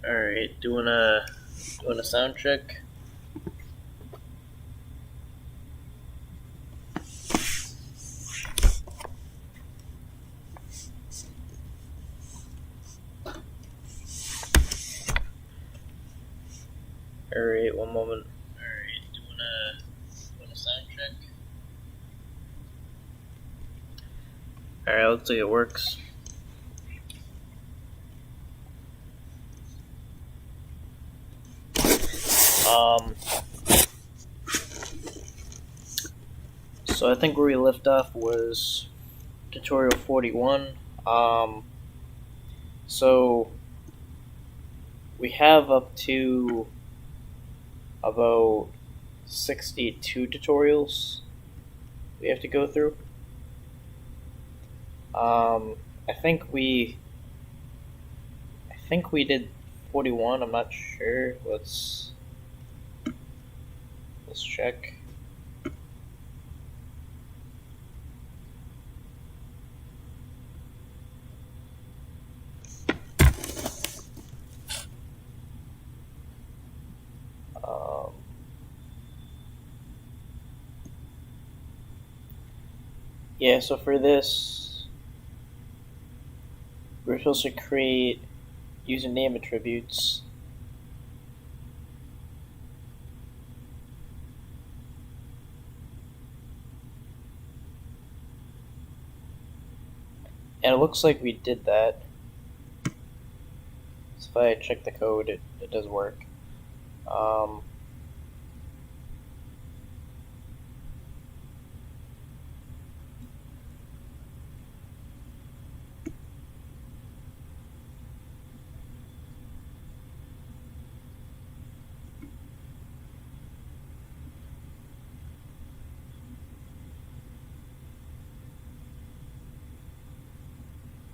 Alright, doing a sound check. Alright, one moment. Alright, doing a sound check. Alright, looks like it works. So I think where we left off was tutorial 41. So we have up to about 62 tutorials we have to go through. I think we did 41. I'm not sure. Let's check. Yeah, so for this, we're supposed to create username attributes. And it looks like we did that. So if I check the code, it does work.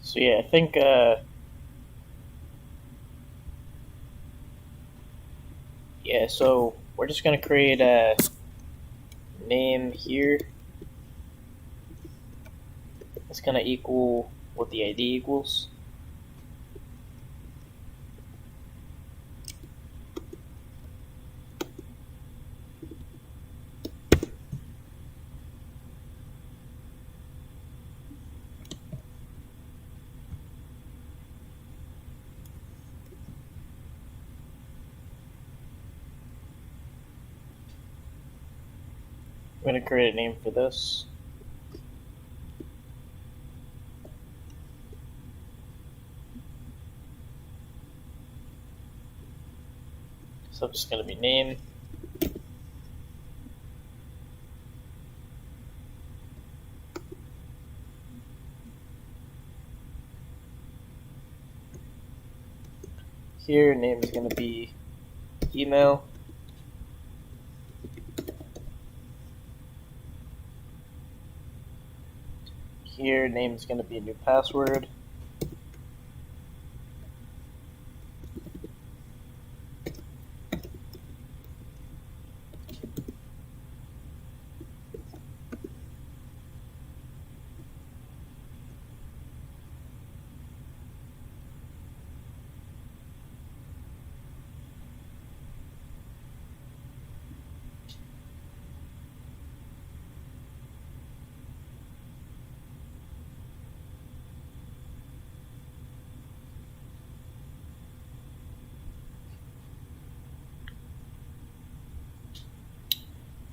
So yeah, I think yeah. So we're just gonna create a name here. It's gonna equal what the ID equals. I'm gonna create a name for this. So it's gonna be name. Here, name is gonna be email. Here, name is gonna be new password.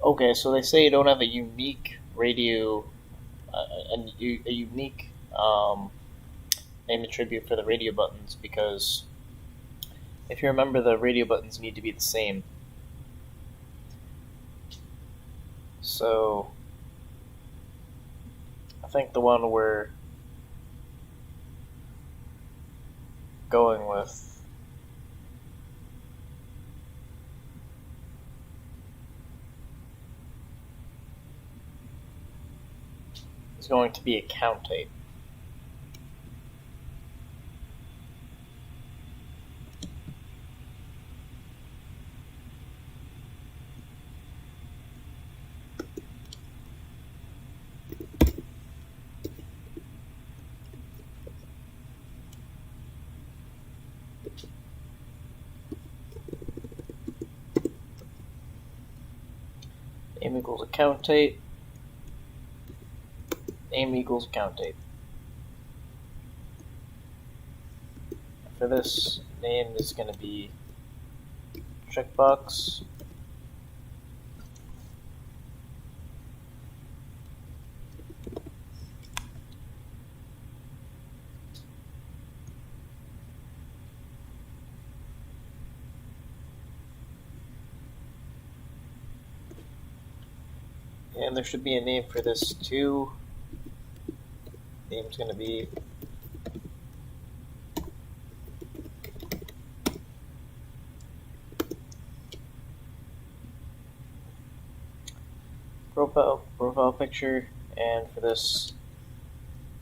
Okay, so they say you don't have a unique radio, a unique name attribute for the radio buttons because if you remember, the radio buttons need to be the same. So I think the one we're going with is going to be account type. name equals account type, name equals account type. For this, name is going to be checkbox. And there should be a name for this too. Name's going to be profile picture, and for this,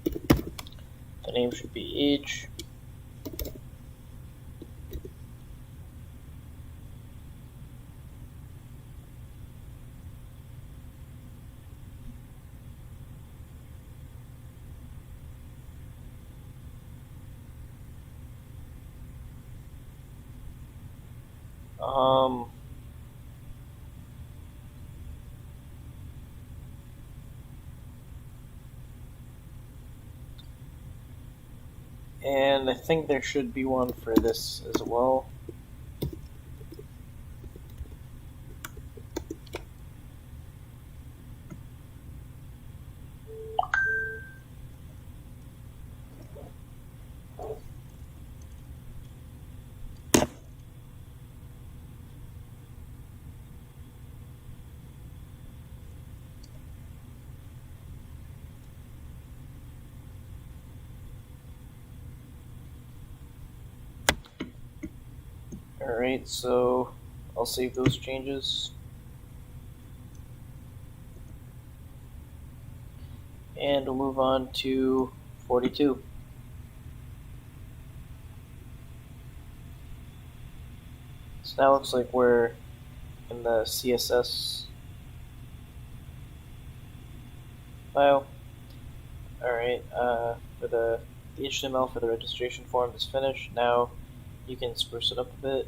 the name should be age. And I think there should be one for this as well. Alright, so I'll save those changes. And we'll move on to 42. So now it looks like we're in the CSS file. Alright, for the HTML for the registration form is finished. Now you can spruce it up a bit.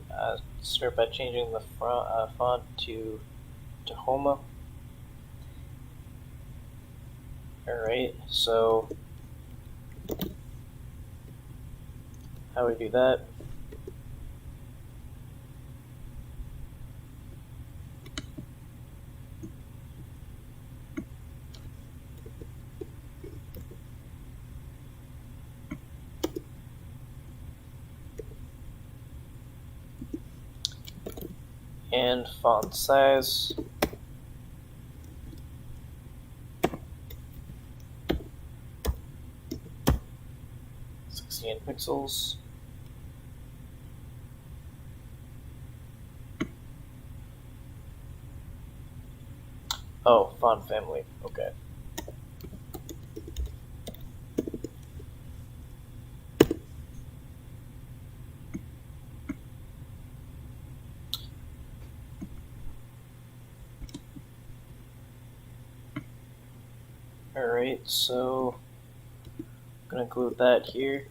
Start by changing the font to Tahoma. Alright, so how we do that? And font size. Pixels. Oh, font family. Okay. Alright, so I'm gonna include that here.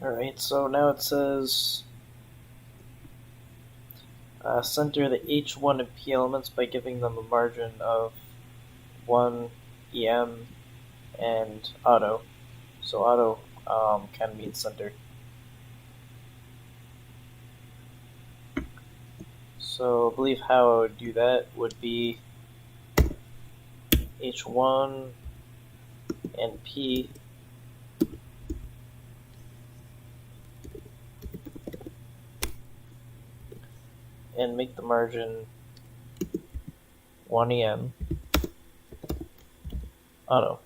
Alright, so now it says center the H1 and P elements by giving them a margin of 1 EM and auto. So auto can mean center. So I believe how I would do that would be H1 and P and make the margin 1 EM auto.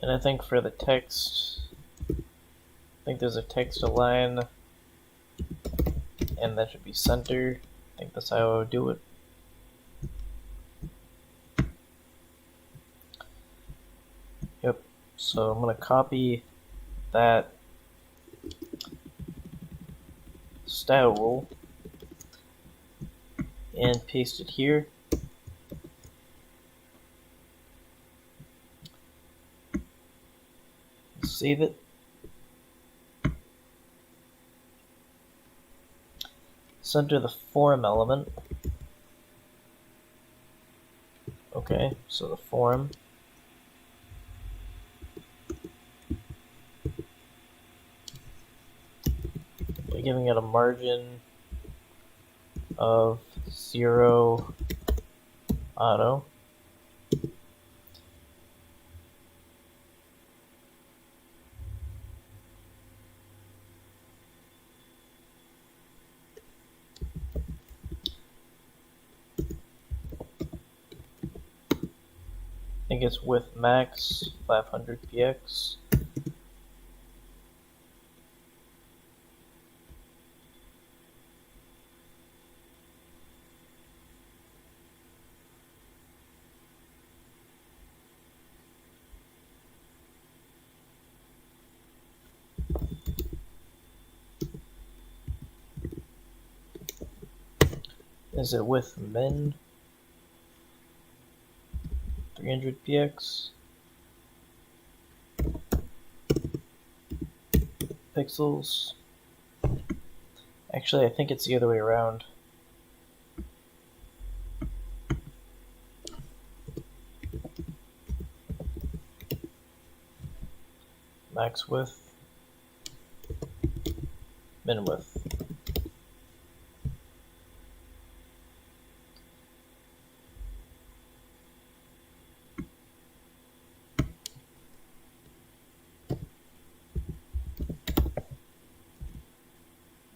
And I think for the text, I think there's a text align, and that should be center. I think that's how I would do it. So I'm going to copy that style rule and paste it here. Save it. Center the form element. Okay, so the form. By giving it a margin of 0 auto. I think it's width max 500 px. Is it width min 300 px? Pixels. Actually, I think it's the other way around. Max width, min width.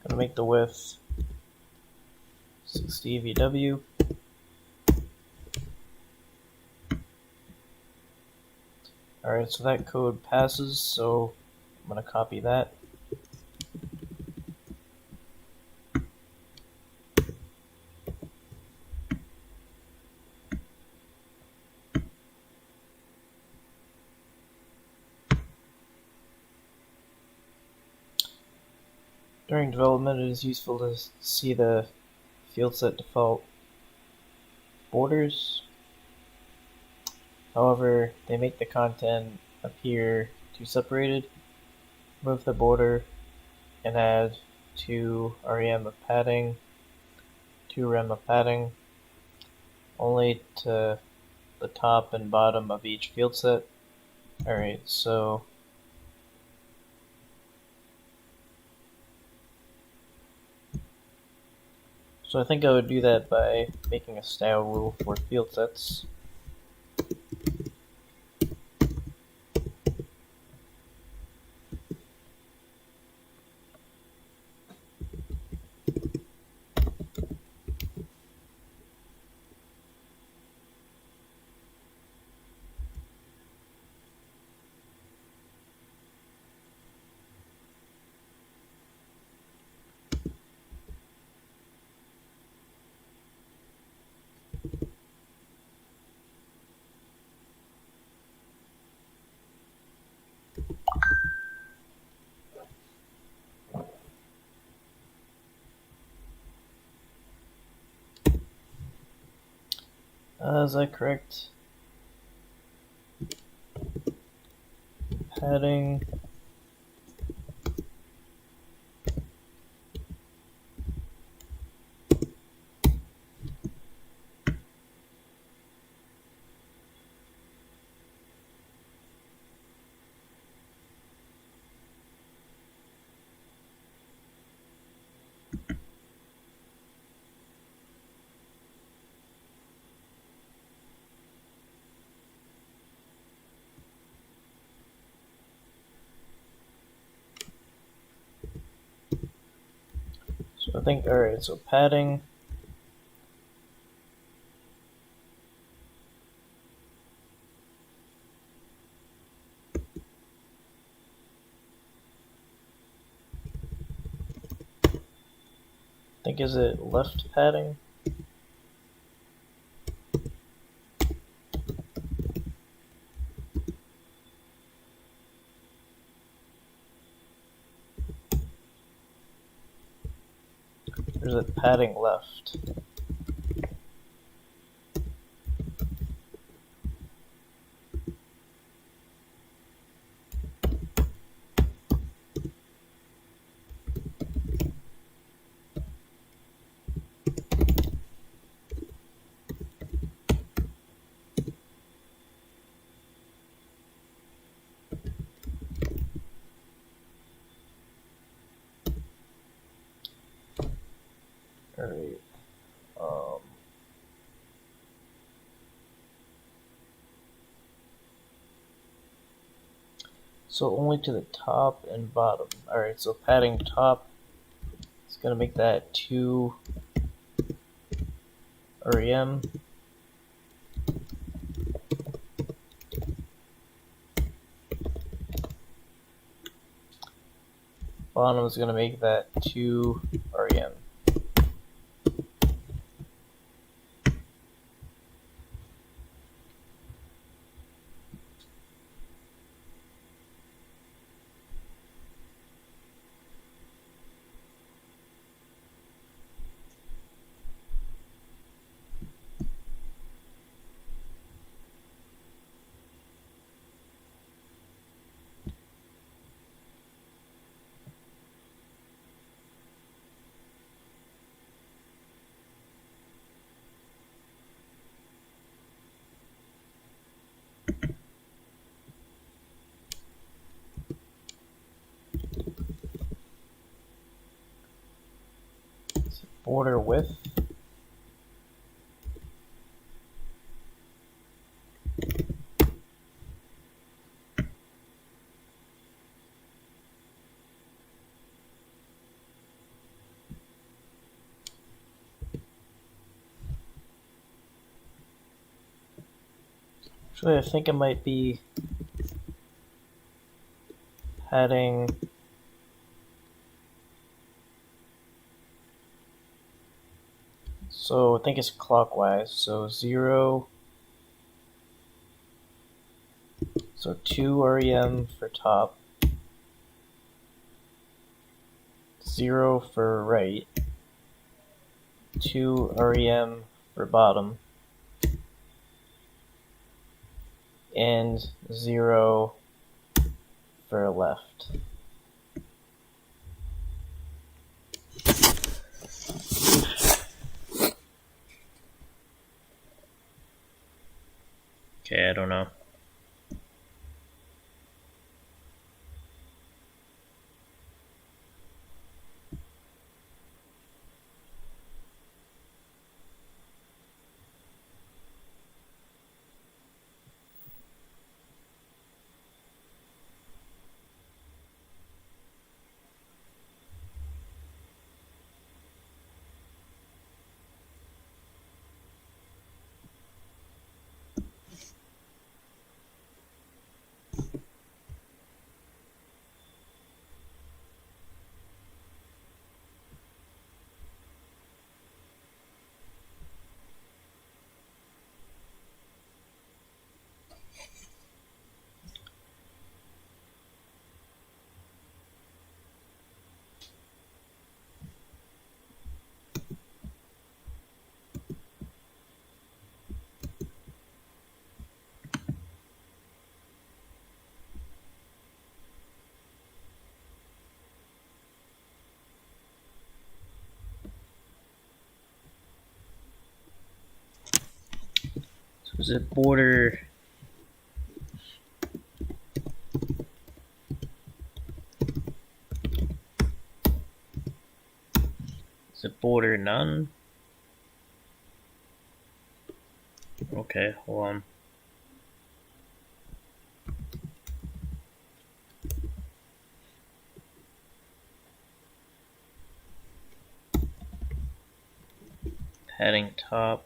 Gonna make the width 60 VW. Alright, so that code passes, so I'm gonna copy that. During development, it is useful to see the field set default borders. However, they make the content appear too separated. Remove the border and add 2 rem of padding, 2 rem of padding, only to the top and bottom of each field set. Alright, so I think I would do that by making a style rule for field sets. Is that correct? Padding. So I think, alright, so padding. I think, is it left padding? There's a padding left. Alright. So only to the top and bottom. Alright, so padding top is going to make that 2 REM. Bottom is going to make that 2 REM. Border width. Actually, I think it might be padding so I think it's clockwise, so 0, so 2 REM for top, 0 for right, 2 REM for bottom, and 0 for left. Okay, I don't know. So is it border? Is it border none? Okay, hold on. Padding top.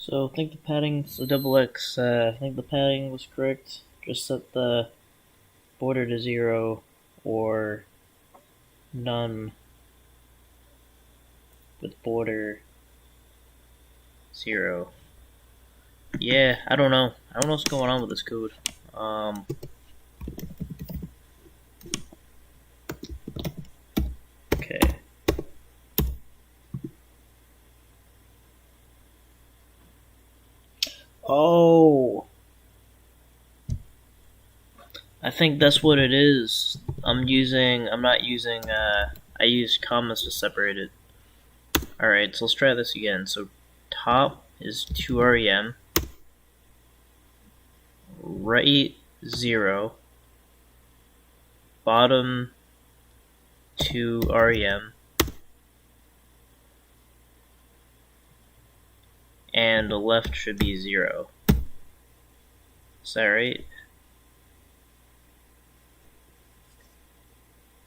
So I think the padding, so double X, I think the padding was correct. Just set the border to 0 or none with border 0. Yeah, I don't know. I don't know what's going on with this code. Okay. Oh, I think that's what it is. I'm not using, I use commas to separate it. Alright, so let's try this again. So top is 2 REM, right 0, bottom 2 REM, and the left should be 0. Is that right?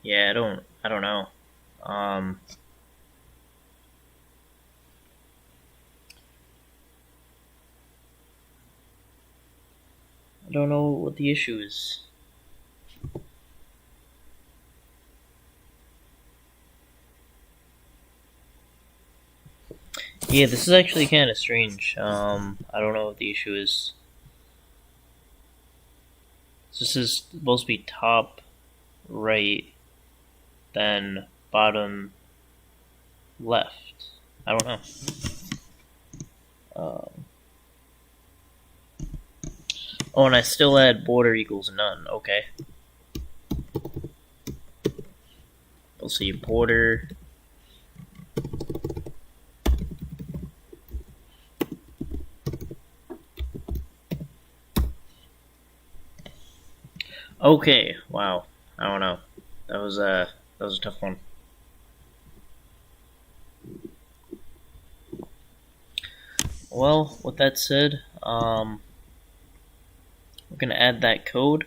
Yeah, I don't know. I don't know what the issue is. Yeah, this is actually kind of strange. I don't know what the issue is. This is supposed to be top right, then bottom left. I don't know. Oh, and I still add border equals none. Okay. We'll see border. Okay. Wow. I don't know. That was a tough one. Well, with that said, we're gonna add that code.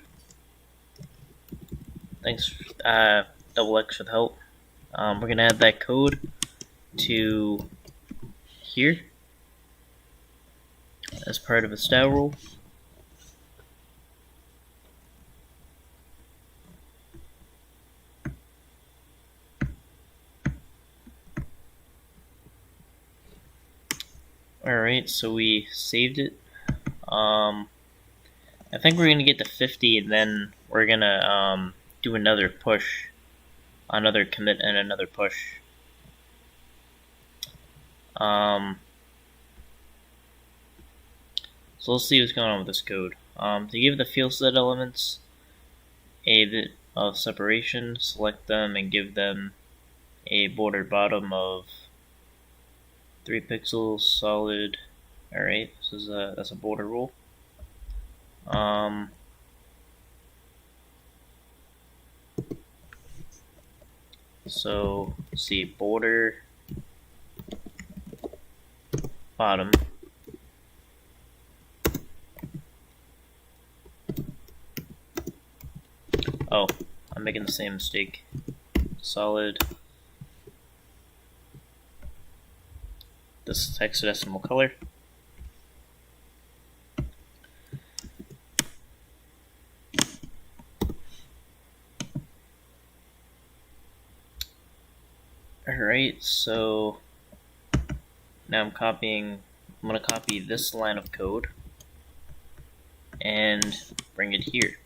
Thanks, double X for the help. We're gonna add that code to here as part of a style rule. Alright, so we saved it. I think we're gonna get to 50 and then we're gonna do another push, another commit and another push. So let's see what's going on with this code. To give the field set elements a bit of separation, select them and give them a border bottom of 3 pixels solid. Alright, that's a border rule. So let's see, border bottom. Oh, I'm making the same mistake. Solid. This is hexadecimal color. Alright, so now I'm gonna copy this line of code and bring it here.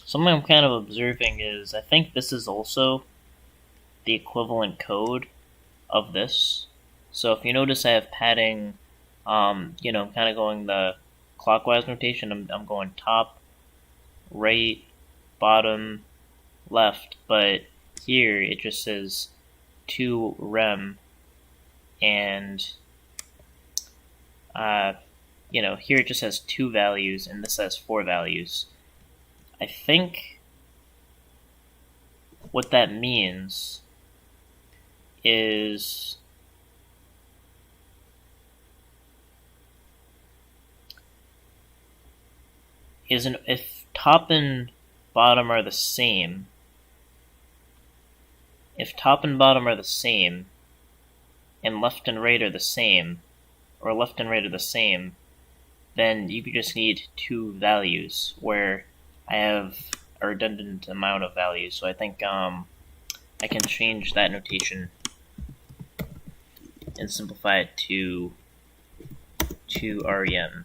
Something I'm kind of observing is I think this is also the equivalent code of this. So if you notice I have padding, I'm kind of going the clockwise notation. I'm going top right, bottom, left, but here it just says 2 rem, and here it just has 2 values, and this has 4 values. I think what that means is if top and bottom are the same, and left and right are the same, or left and right are the same, then you just need 2 values, where I have a redundant amount of values. So I think I can change that notation and simplify it to 2 rem.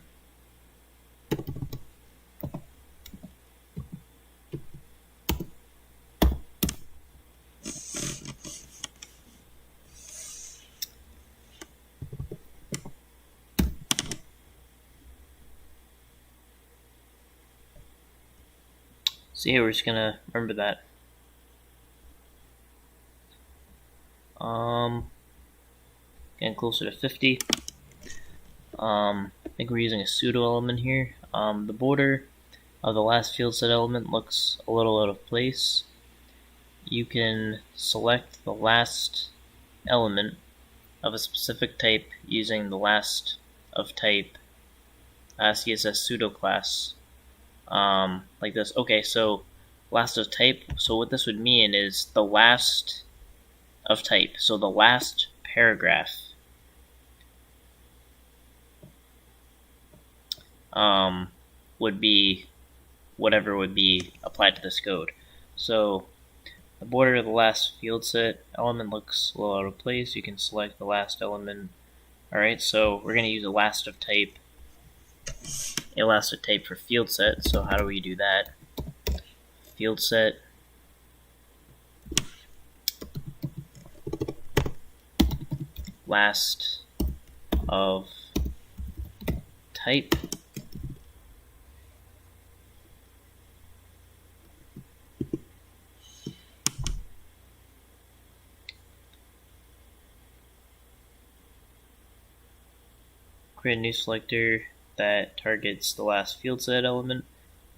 So yeah, we're just gonna remember that. Getting closer to 50. I think we're using a pseudo element here. The border of the last field set element looks a little out of place. You can select the last element of a specific type using the last of type CSS pseudo class, like this. Okay, so last of type. So what this would mean is the last of type. So the last paragraph would be whatever would be applied to this code. So the border of the last field set element looks a little out of place. You can select the last element. Alright, so we're going to use a last of type for field set. So how do we do that? Field set last of type create a new selector that targets the last field set element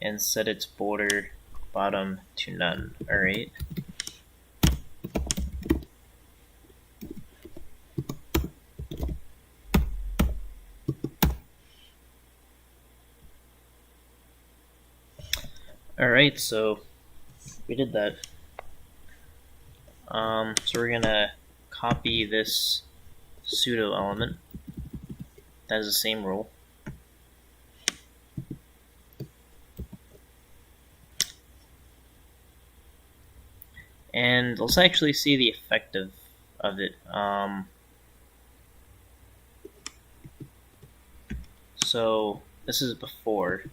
and set its border bottom to none. Alright. Alright, so we did that. So we're gonna copy this pseudo element that has the same rule. And let's actually see the effect of it. So this is before.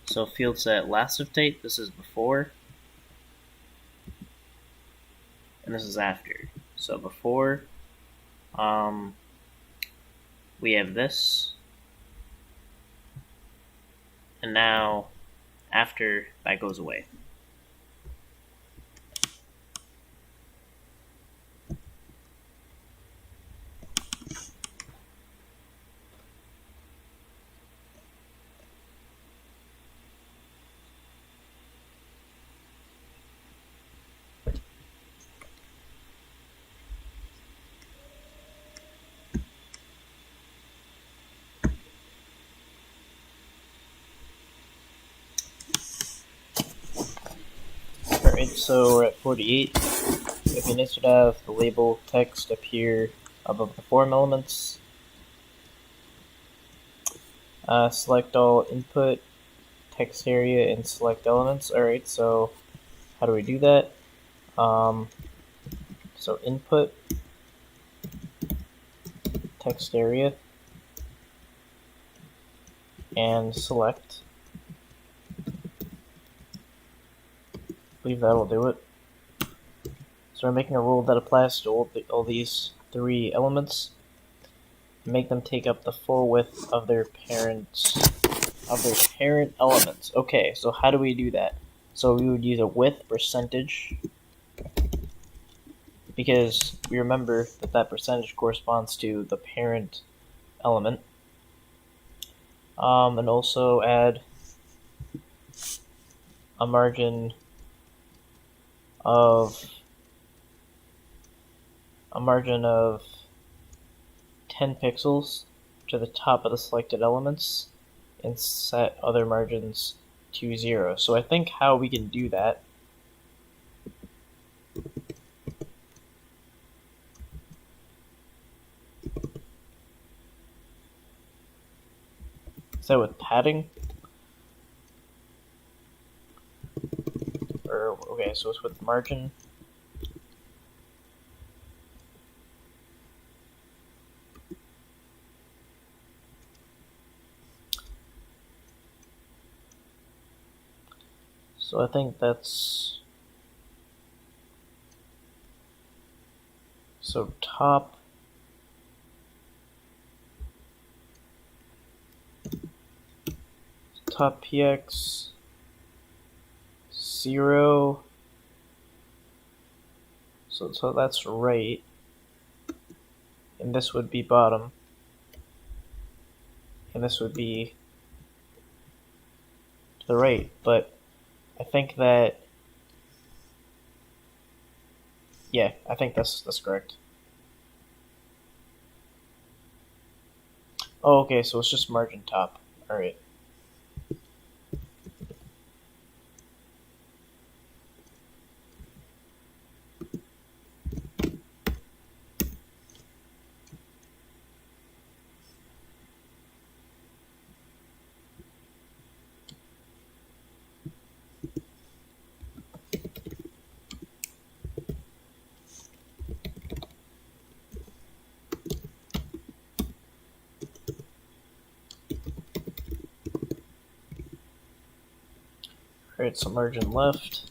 So field set last of type, this is before, and this is after. So before, we have this, and now after that goes away. Alright, so we're at 48. If you should have the label text appear above the form elements. Select all input text area and select elements. Alright, so how do we do that? So input text area and select. I believe that'll do it. So we're making a rule that applies to all these 3 elements. make them take up the full width of their parent elements. Okay, so how do we do that? So we would use a width percentage, because we remember that that percentage corresponds to the parent element. And also add a margin of 10 pixels to the top of the selected elements and set other margins to 0. So I think how we can do that is that with padding, or okay, so it's with margin. So I think that's, so top px 0, so that's right, and this would be bottom, and this would be to the right. But I think that, yeah, I think that's correct. Oh, okay, so it's just margin top. All right. Alright, so margin left.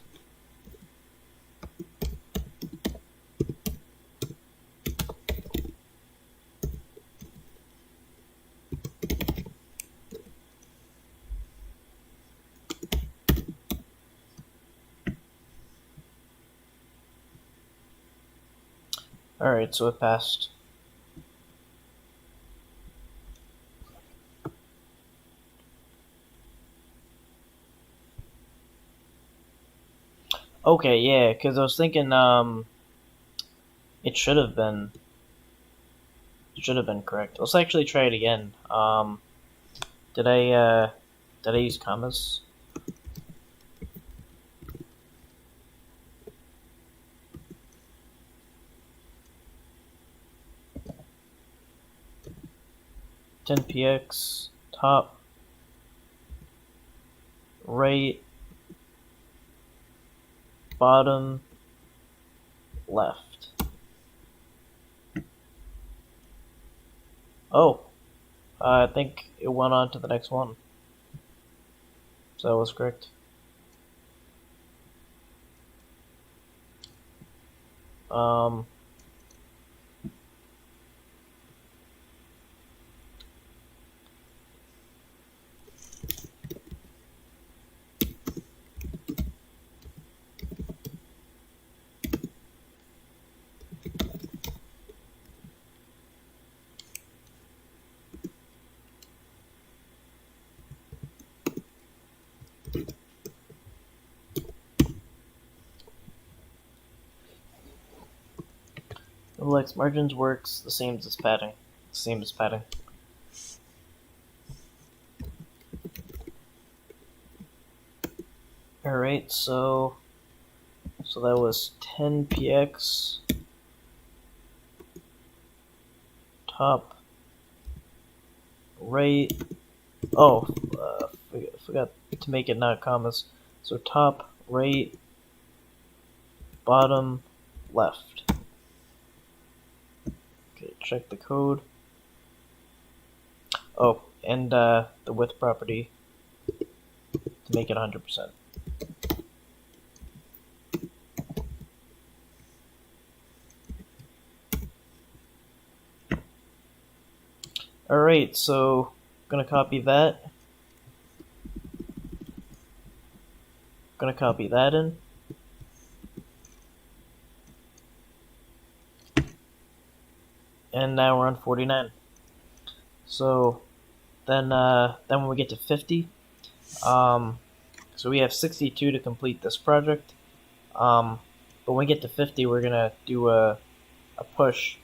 Alright, so it passed. Okay, yeah, because I was thinking, it should have been correct. Let's actually try it again. Did I use commas? $10px top right bottom left. Oh, I think it went on to the next one. So that was correct. Lex margins works the same as padding. Alright, so that was 10px top right. Oh, forgot to make it not commas. So top right bottom left. Okay, check the code. Oh, and the width property to make it 100%. Alright, so I'm gonna copy that. Gonna copy that in. And now we're on 49. So then when we get to 50, so we have 62 to complete this project. But when we get to 50, we're gonna do a push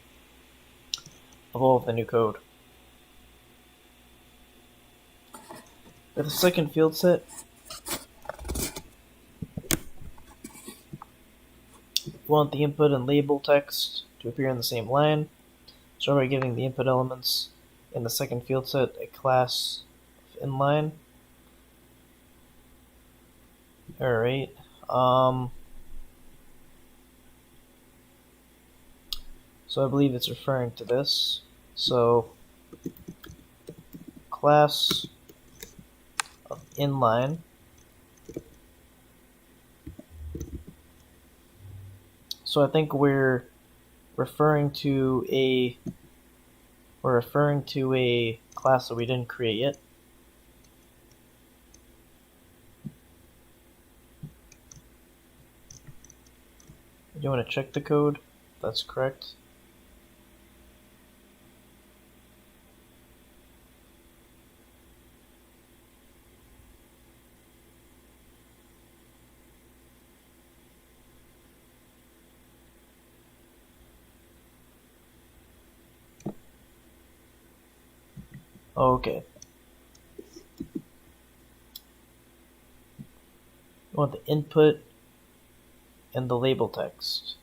of all of the new code. For the second field set, we want the input and label text to appear in the same line. So by giving the input elements in the second field set a class of inline. Alright. So I believe it's referring to this. So class of inline. So I think we're referring to a class that we didn't create yet. Do you want to check the code? That's correct. Okay. You want the input and the label text.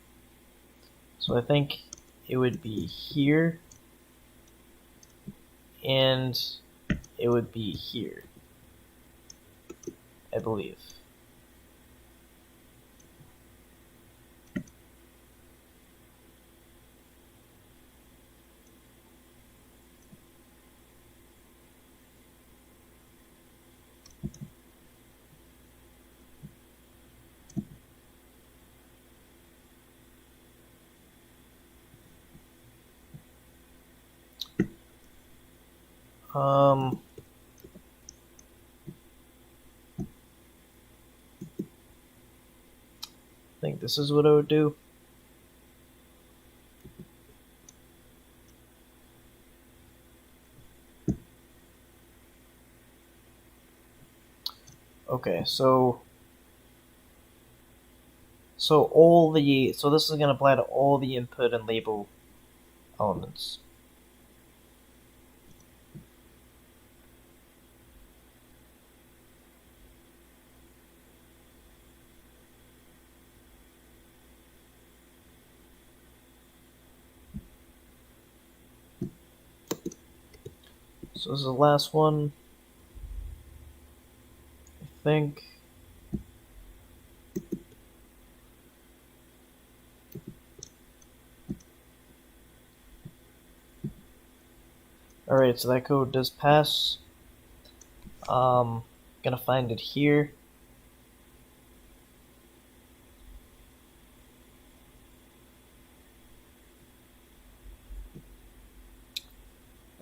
So I think it would be here and it would be here, I believe. I think this is what I would do. Okay, so this is going to apply to all the input and label elements. So this is the last one, I think. Alright, so that code does pass. Gonna find it here.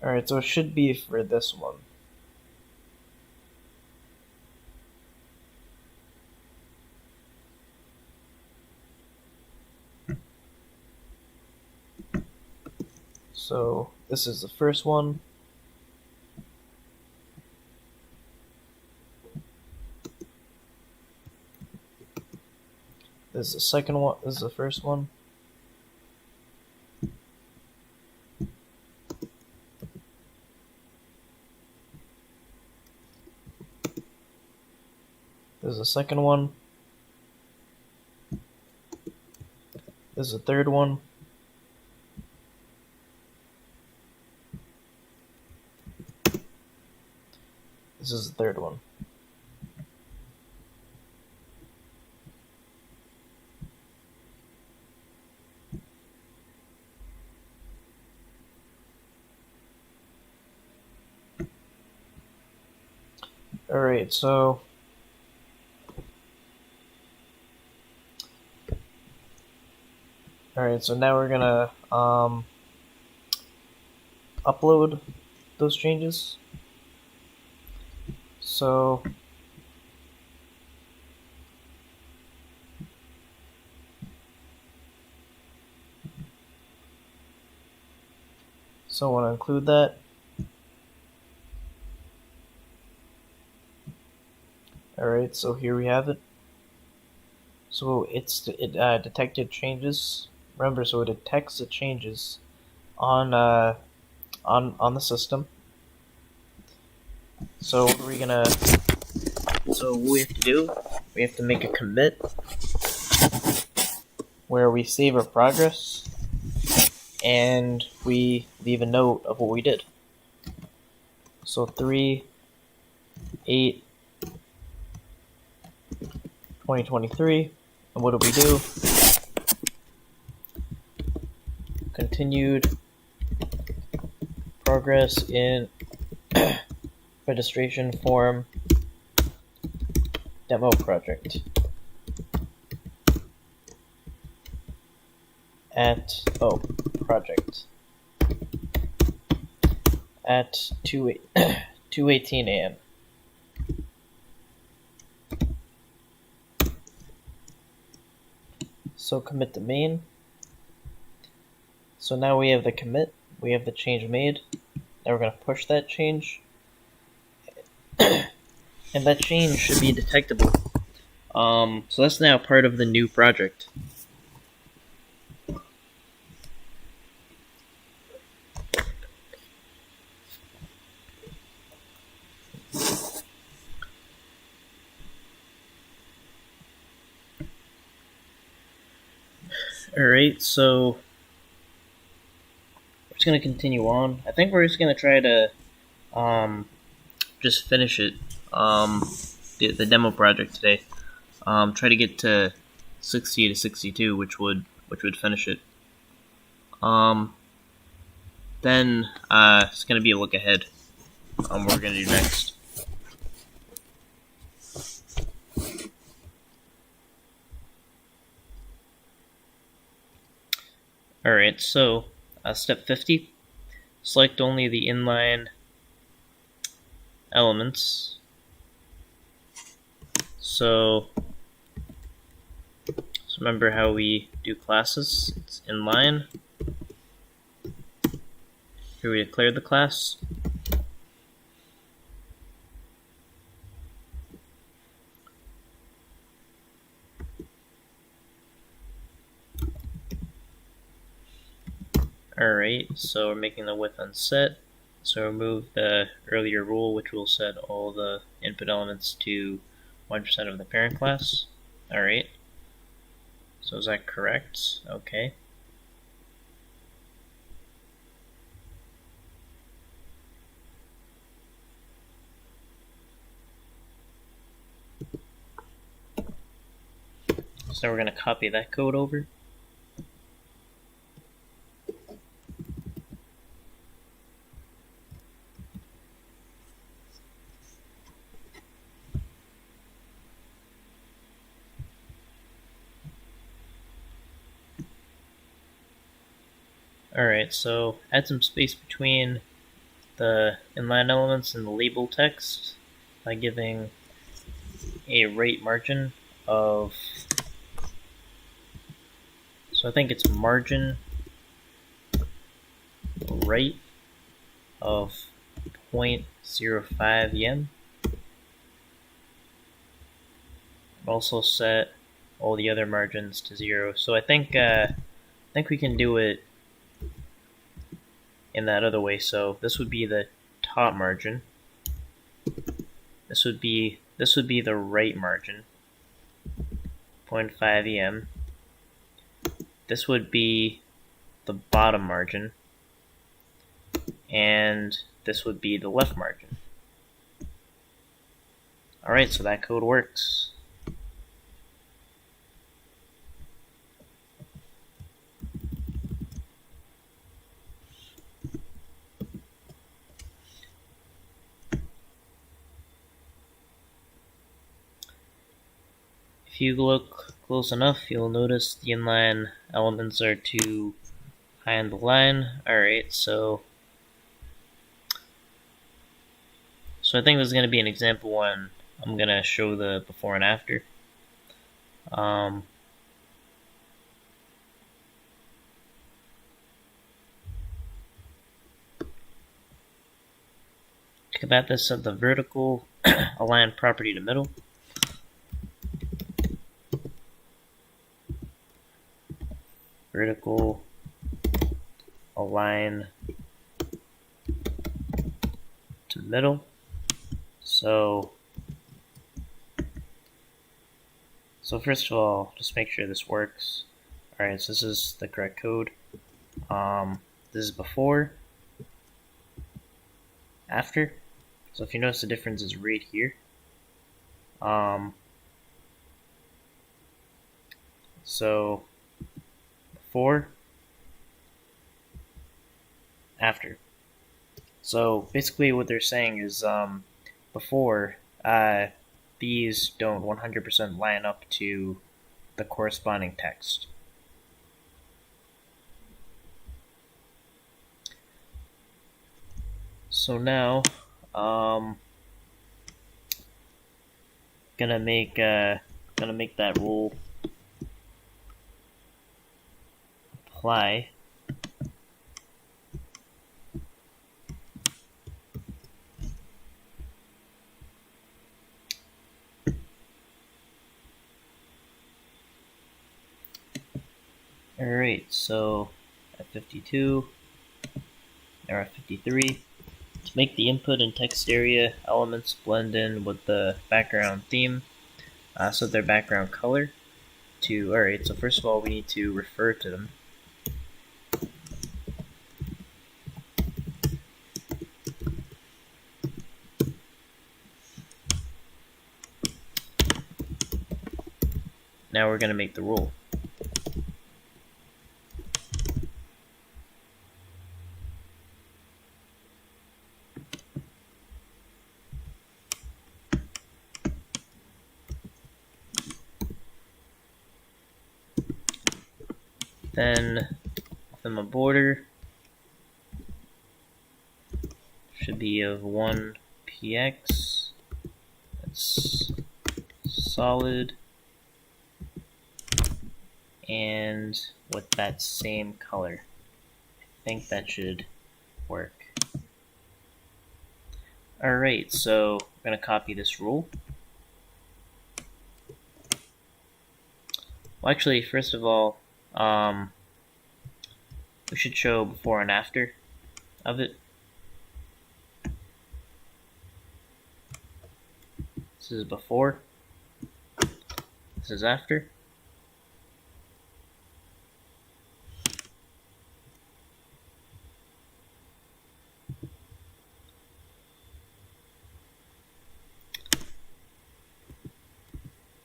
Alright, so it should be for this one. So this is the first one. This is the second one. This is the first one. This is the second one. This is the third one. This is the third one. Alright, so now we're gonna upload those changes. So I want to include that. Alright, so here we have it. So it detected changes. Remember, so it detects the changes on the system. So what are we gonna? So what we have to do? We have to make a commit where we save our progress and we leave a note of what we did. So 3/8/2023, and what do we do? Continued progress in registration form demo project project at 2:18 a.m. So commit to main. So now we have the commit, we have the change made. Now we're going to push that change. And that change should be detectable. So that's now part of the new project. Alright, so we're just going to continue on. I think we're just going to try to just finish it, the demo project today. Try to get to 60 to 62, which would finish it. Then it's going to be a look ahead on what we're going to do next. Alright, so step 50, select only the inline elements. So remember how we do classes. It's inline. Here we declare the class. Alright, so we're making the width unset. So remove the earlier rule, which will set all the input elements to 1% of the parent class. Alright. So is that correct? Okay. So we're going to copy that code over. Alright, so add some space between the inline elements and the label text by giving a right margin of, so I think it's margin right of 0.05 yen. Also set all the other margins to 0. So I think we can do it in that other way. So this would be the top margin. This would be the right margin, 0.5 EM. This would be the bottom margin, and this would be the left margin. Alright, so that code works. If you look close enough, you'll notice the inline elements are too high on the line. Alright, so So I think this is going to be an example one. I'm going to show the before and after. To combat this, set the vertical align property to middle. Vertical align to middle. So first of all, just make sure this works. Alright, so this is the correct code. This is before, after. So if you notice, the difference is right here. So before, after. So basically what they're saying is before, these don't 100% line up to the corresponding text. So now, gonna make that rule apply. Alright, so at 52, or at 53, to make the input and text area elements blend in with the background theme, set their background color to, alright, so first of all we need to refer to them. Now we're going to make the rule. Then within the border should be of 1 px. That's solid. And with that same color. I think that should work. Alright, so we're going to copy this rule. Well, actually, first of all, we should show before and after of it. This is before. This is after.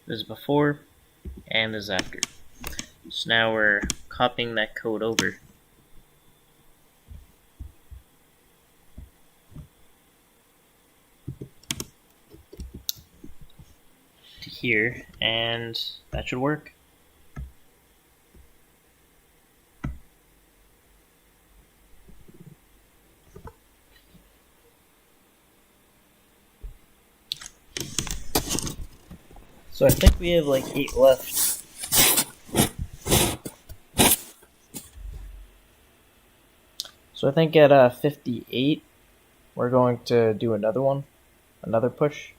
This is before, and this is after. So now we're copying that code over. To here, and that should work. So I think we have like 8 left. So I think at 58, we're going to do another one, another push.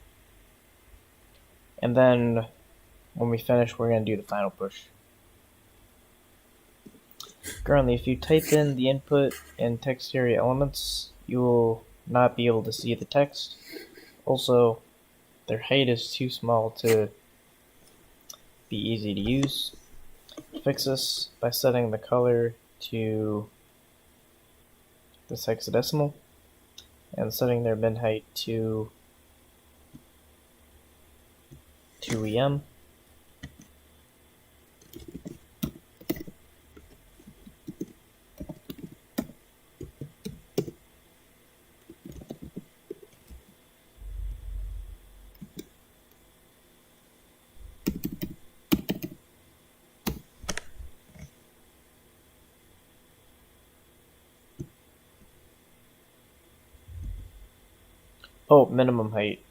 And then when we finish, we're going to do the final push. Currently, if you type in the input and text area elements, you will not be able to see the text. Also, their height is too small to be easy to use. Fix this by setting the color to this hexadecimal and setting their min height to 2em. Oh, minimum height,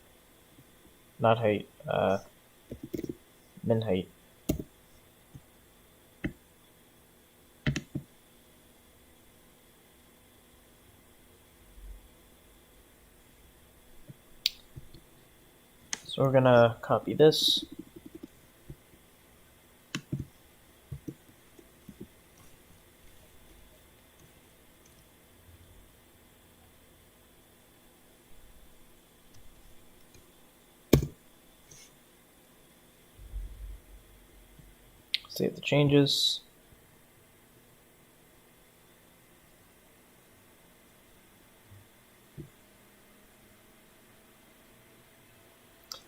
not height. Min height. So we're gonna copy this. Save the changes.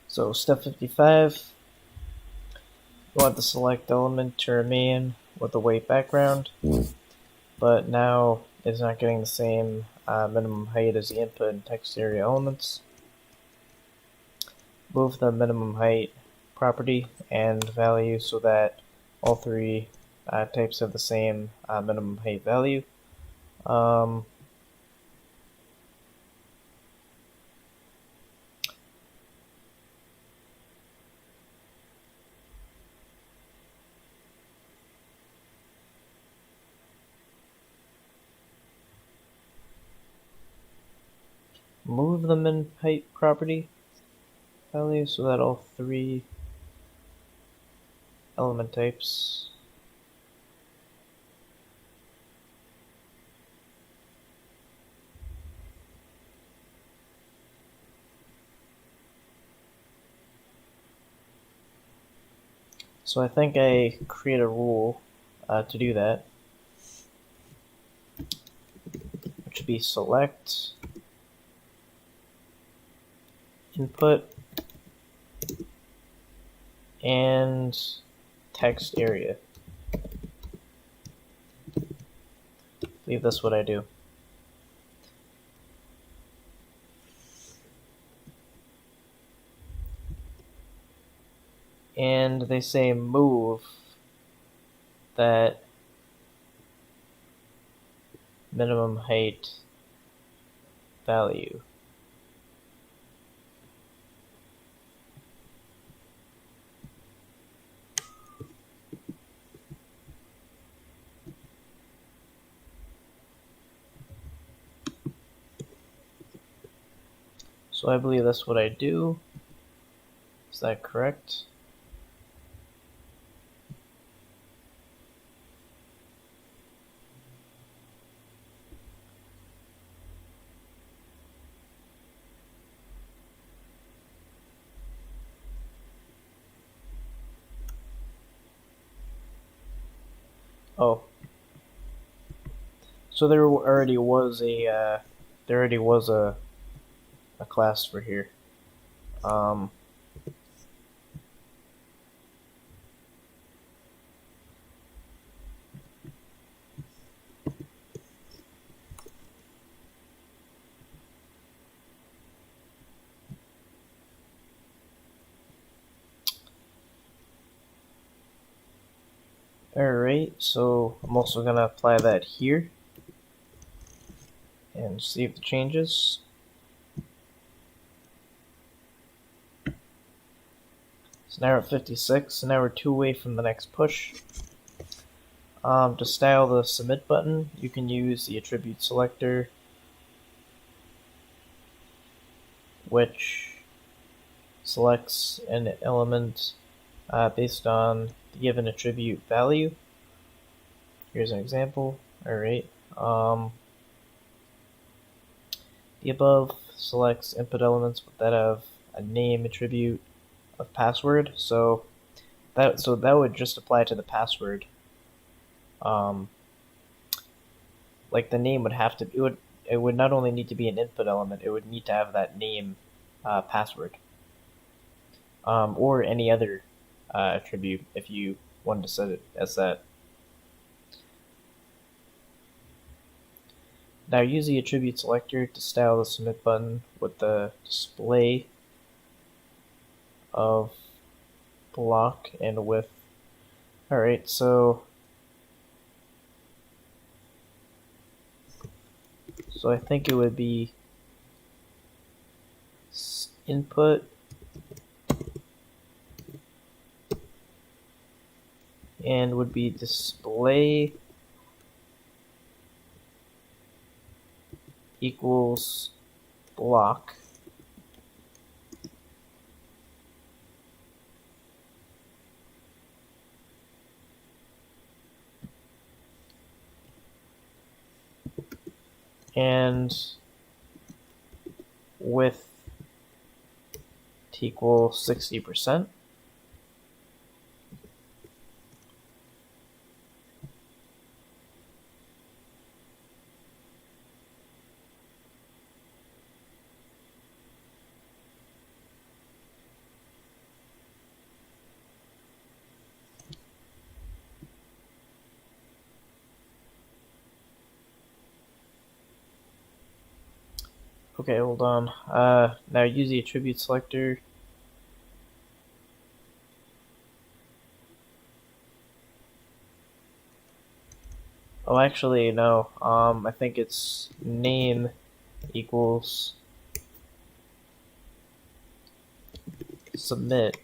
So step 55, we want the select element to remain with the white background, but now it's not getting the same minimum height as the input and text area elements. Move the minimum height property and value so that all three types have the same minimum height value. Move the min height property value so that all three element types So I think I create a rule to do that, which would be select input and text area. I believe that's what I do. And they say move that minimum height value. So I believe that's what I do. Is that correct? Oh. So there already was a class for here. Alright, so I'm also going to apply that here and save the changes. So now we're at 56, so now we're 2 away from the next push. To style the submit button, you can use the attribute selector, which selects an element based on the given attribute value. Here's an example. Alright. The above selects input elements that have a name attribute of password. So that would just apply to the password. Like the name would have to it would not only need to be an input element, it would need to have that name password. Or any other attribute if you wanted to set it as that. Now use the attribute selector to style the submit button with the display of block and width. Alright, so I think it would be input and would be display equals block. And width to equal 60%. Okay, hold on. Now use the attribute selector. Oh, actually, no. I think it's name equals submit,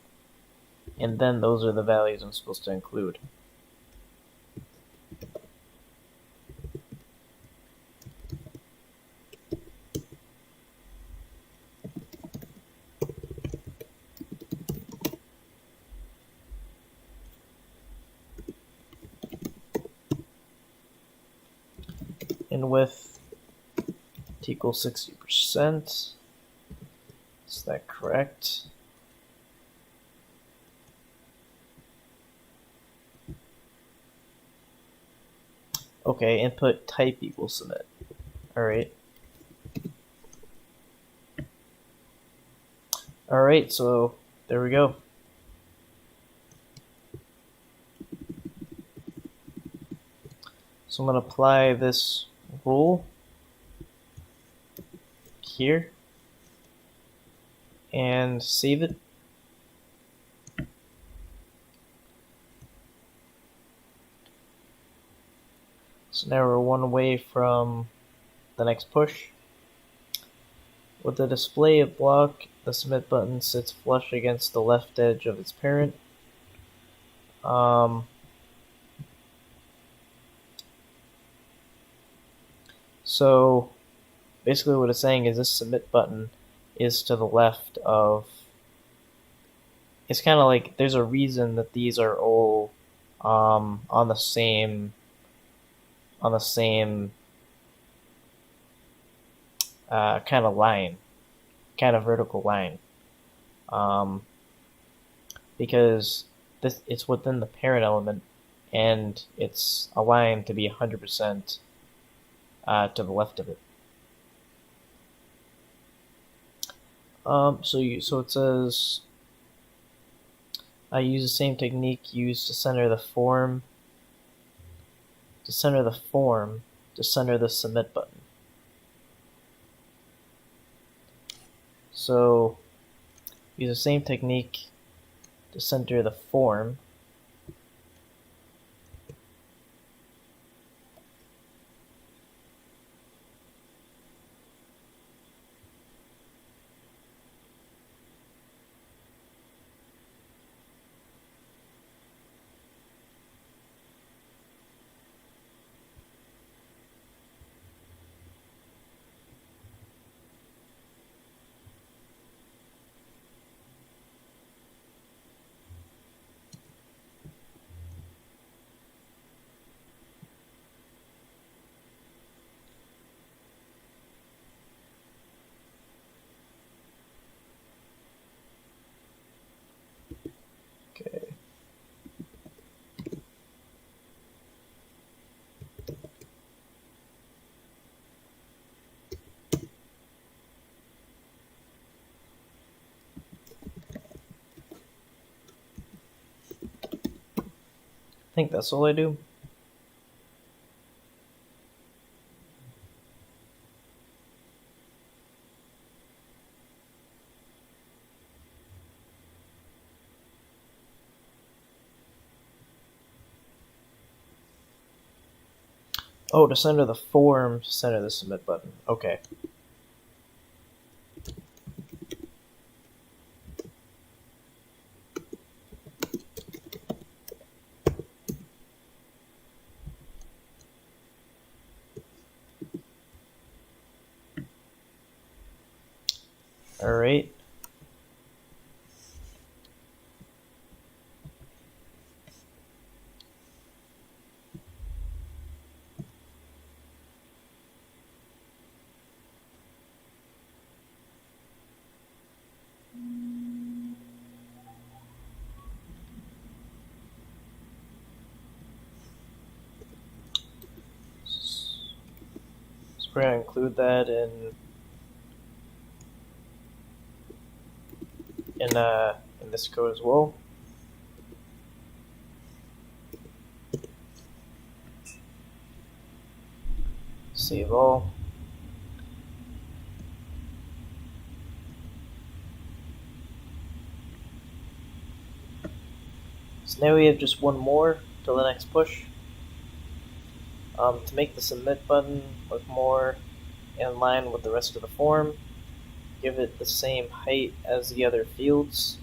and then those are the values I'm supposed to include. And width to equal 60%. Is that correct? Okay, input type equals submit. Alright. Alright, so there we go. So I'm going to apply this rule here and save it. So now we're one away from the next push. With the display of block, the submit button sits flush against the left edge of its parent. So basically what it's saying is this submit button is to the left of, it's kind of like there's a reason that these are all on the same kind of line, kind of vertical line, because it's within the parent element and it's aligned to be 100% to the left of it. So it says I use the same technique used to center the form, to center the submit button. So use the same technique to center the form. Okay. I think that's all I do. Oh, to center the form, to center the submit button. Okay. Alright. So we're going to include that in this code as well. Save all. So now we have just one more till the next push. To make the submit button look more in line with the rest of the form, give it the same height as the other fields,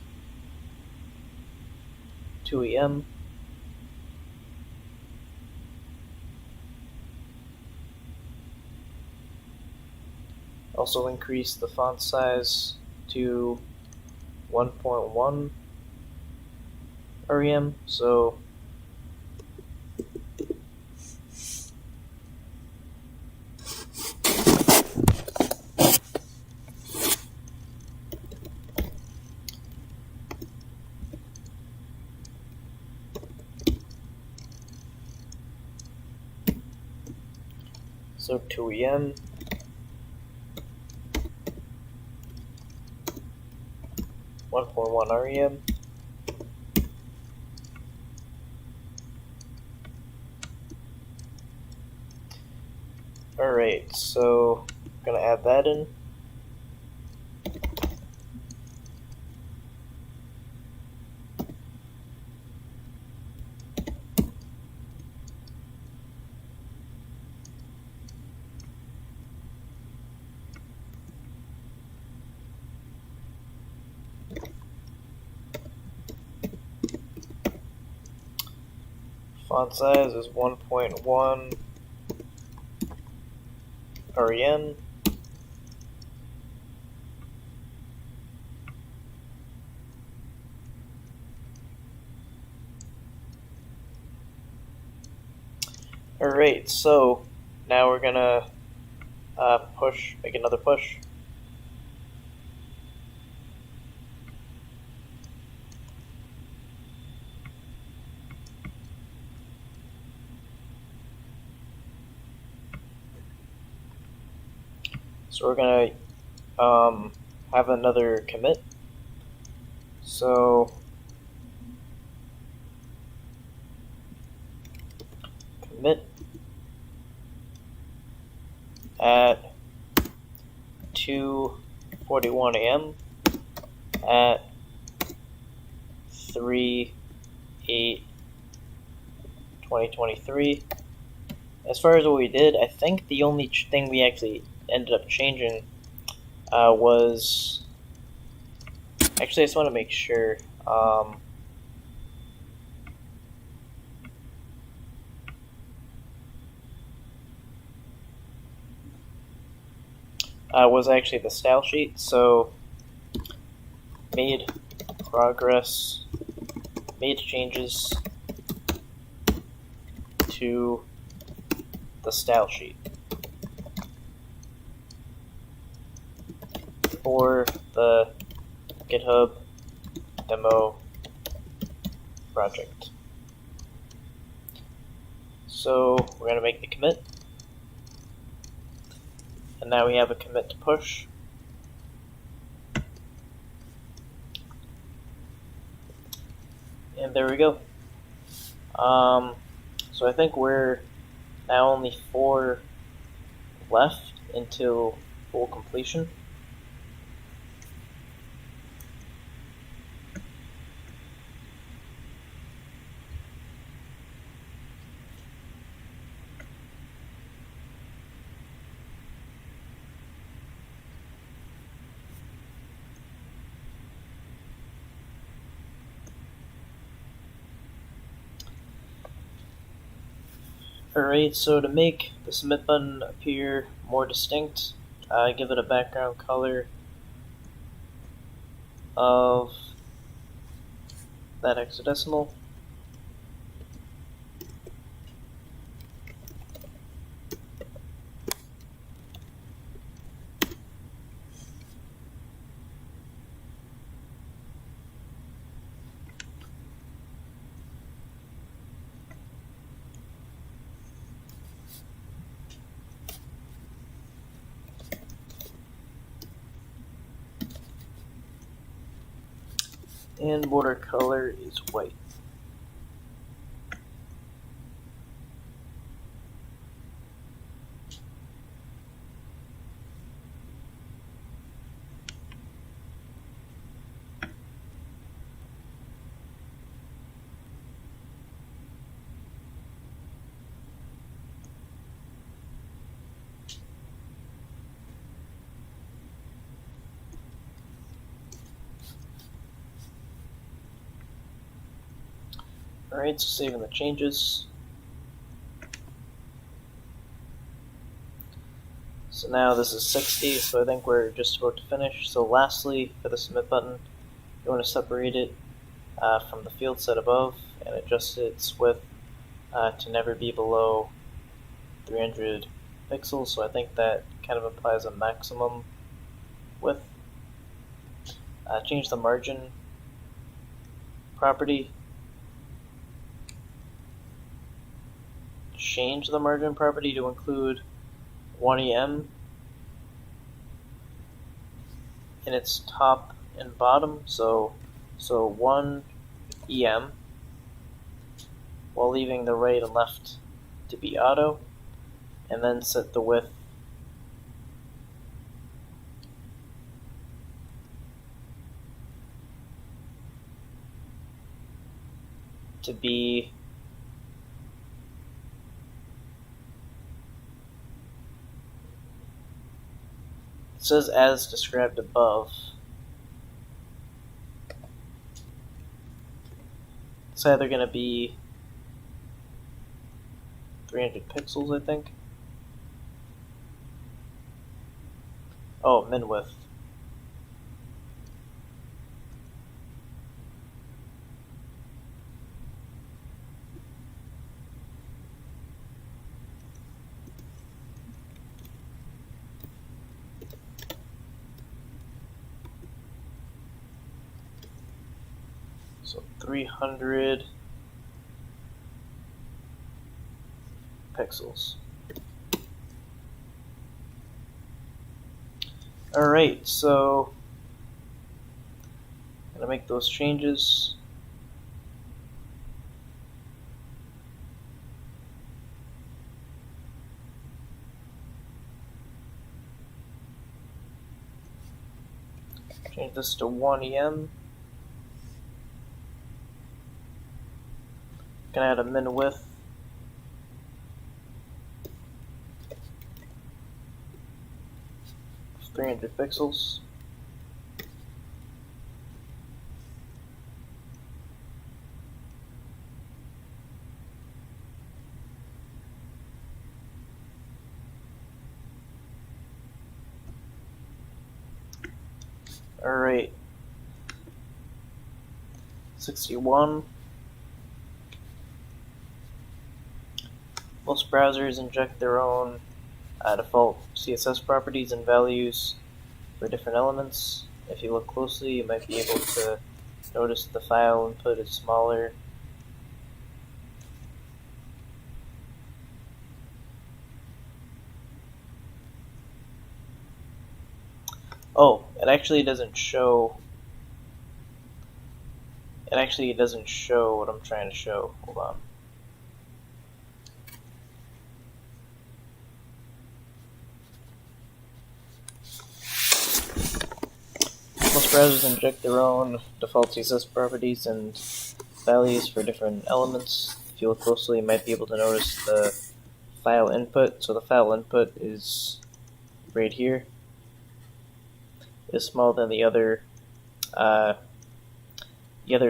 2em. Also increase the font size to 1.1 rem, so so 2em. .1 rem. Alright, so I'm gonna add that in. Font size is 1.1 rem. Alright, so now we're gonna make another push. So we're gonna have another commit. So commit at 2:41 a.m. at 3/8/2023. As far as what we did, I think the only thing we actually ended up changing was... Actually, I just want to make sure. Was actually the style sheet. So made changes to the style sheet for the GitHub demo project. So we're going to make the commit. And now we have a commit to push. And there we go. So I think we're now only 4 left until full completion. Alright, so to make the submit button appear more distinct, give it a background color of that hexadecimal. And border color is white. Alright, so saving the changes. So now this is 60, so I think we're just about to finish. So lastly, for the submit button, you want to separate it from the field set above and adjust its width to never be below 300 pixels. So I think that kind of implies a maximum width. Change the margin property. Change the margin property to include 1 EM in its top and bottom. So 1 EM while leaving the right and left to be auto, and then set the width to be it says as described above. It's either going to be 300 pixels, I think. Oh, min width. So 300 pixels. Alright, so I'm going to make those changes. Change this to 1 EM. Gonna add a min width. Of 300 pixels. Alright. 61. Most browsers inject their own default CSS properties and values for different elements. If you look closely, you might be able to notice the file input is smaller. Oh, it actually doesn't show. It actually doesn't show what I'm trying to show. Hold on. Most browsers inject their own default CSS properties and values for different elements. If you look closely, you might be able to notice the file input. So the file input is right here. Is smaller than the other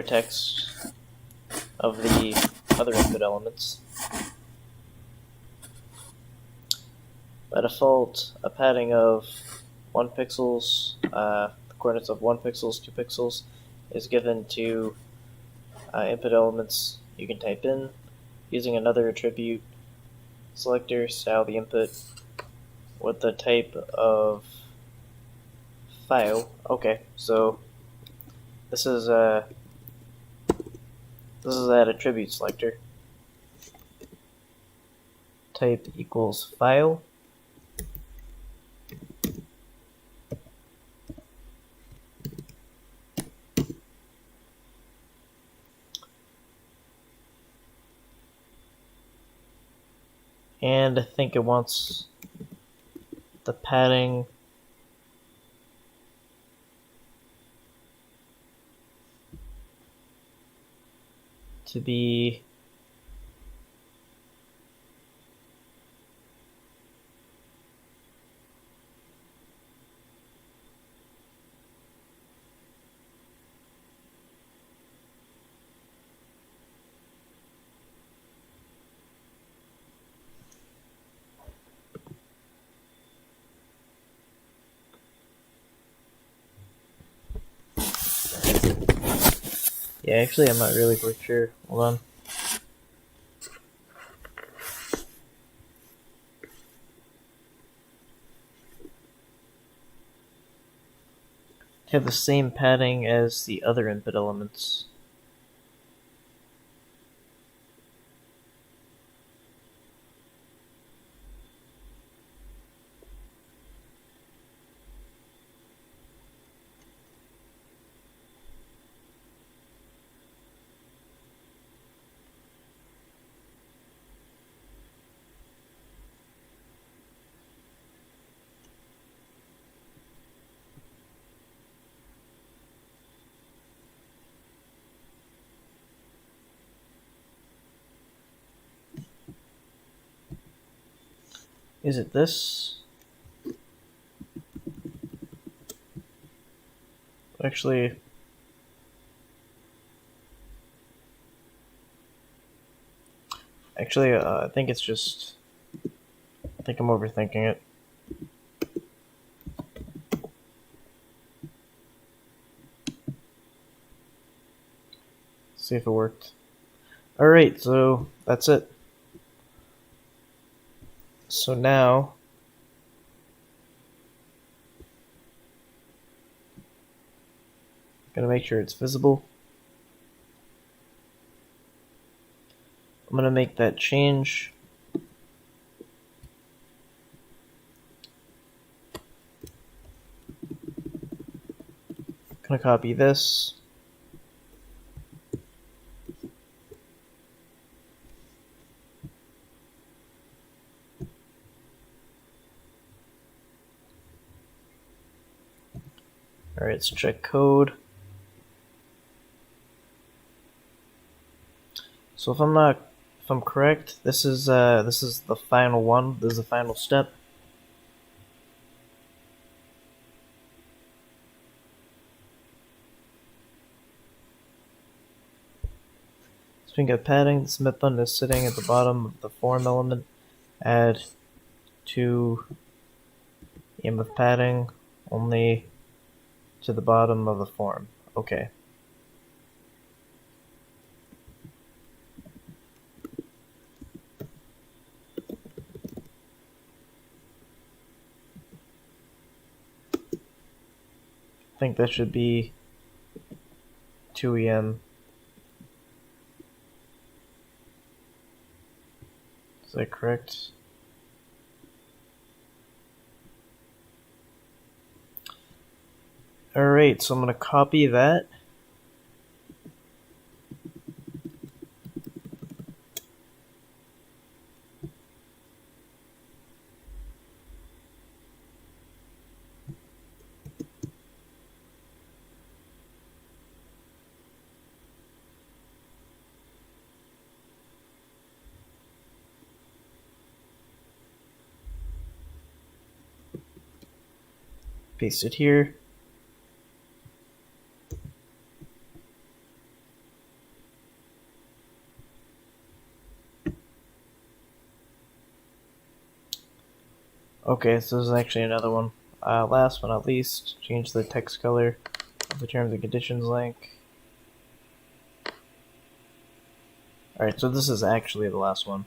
text of the other input elements. By default, a padding of 1 pixels. The coordinates of 1 pixels, 2 pixels is given to input elements you can type in using another attribute selector, style the input with the type of file. Okay, so this is that attribute selector. Type equals file. And I think it wants the padding to be yeah, actually I'm not really quite sure. Hold on. Have the same padding as the other input elements. Is it this? Actually, I think it's just, I think I'm overthinking it. See if it worked. Alright, so that's it. So now, I'm gonna make sure it's visible. I'm gonna make that change. Gonna copy this. Alright, so check code. So if I'm correct, this is the final one. This is the final step. Speaking of padding, the submit button is sitting at the bottom of the form element. Add 2 EMF padding only to the bottom of the form. Okay. I think that should be 2 EM. Is that correct? Alright, so I'm going to copy that. Paste it here. Okay, so this is actually another one. Last but not least, change the text color of the terms and conditions link. Alright, so this is actually the last one.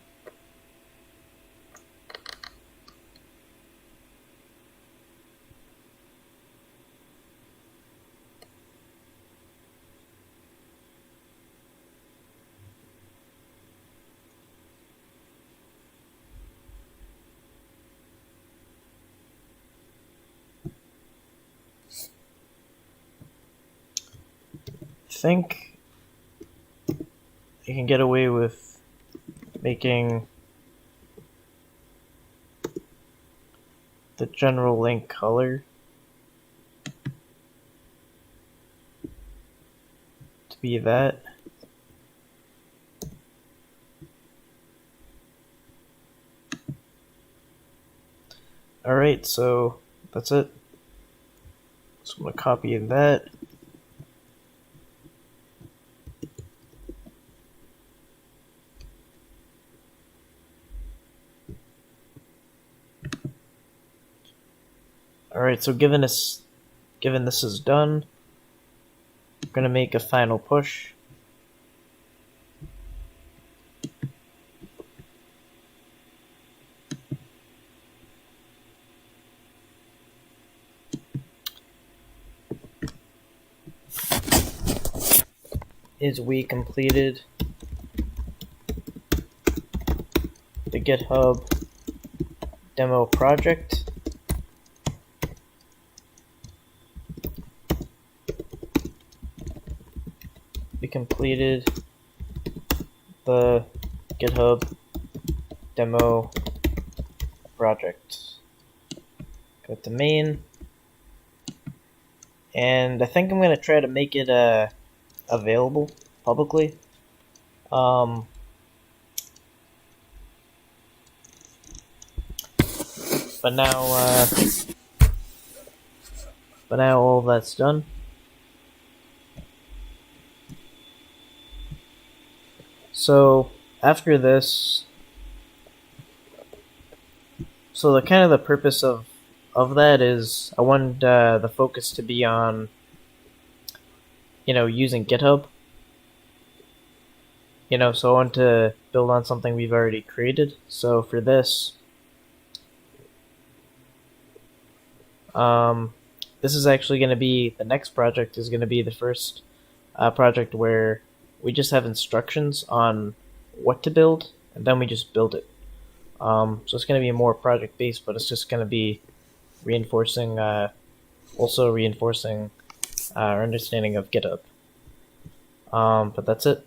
I think you can get away with making the general link color to be that. Alright, so that's it. So I'm going to copy that. Alright, so given this is done, I'm going to make a final push. Is we completed the GitHub demo project. We completed the GitHub demo project. Go to main, and I think I'm going to try to make it available publicly. But now all that's done. So after this, so the purpose of that is I want the focus to be on using GitHub. So I want to build on something we've already created. So for this, this is actually going to be, the next project is going to be the first project where we just have instructions on what to build, and then we just build it. So it's going to be more project-based, but it's just going to be reinforcing our understanding of GitHub. But that's it.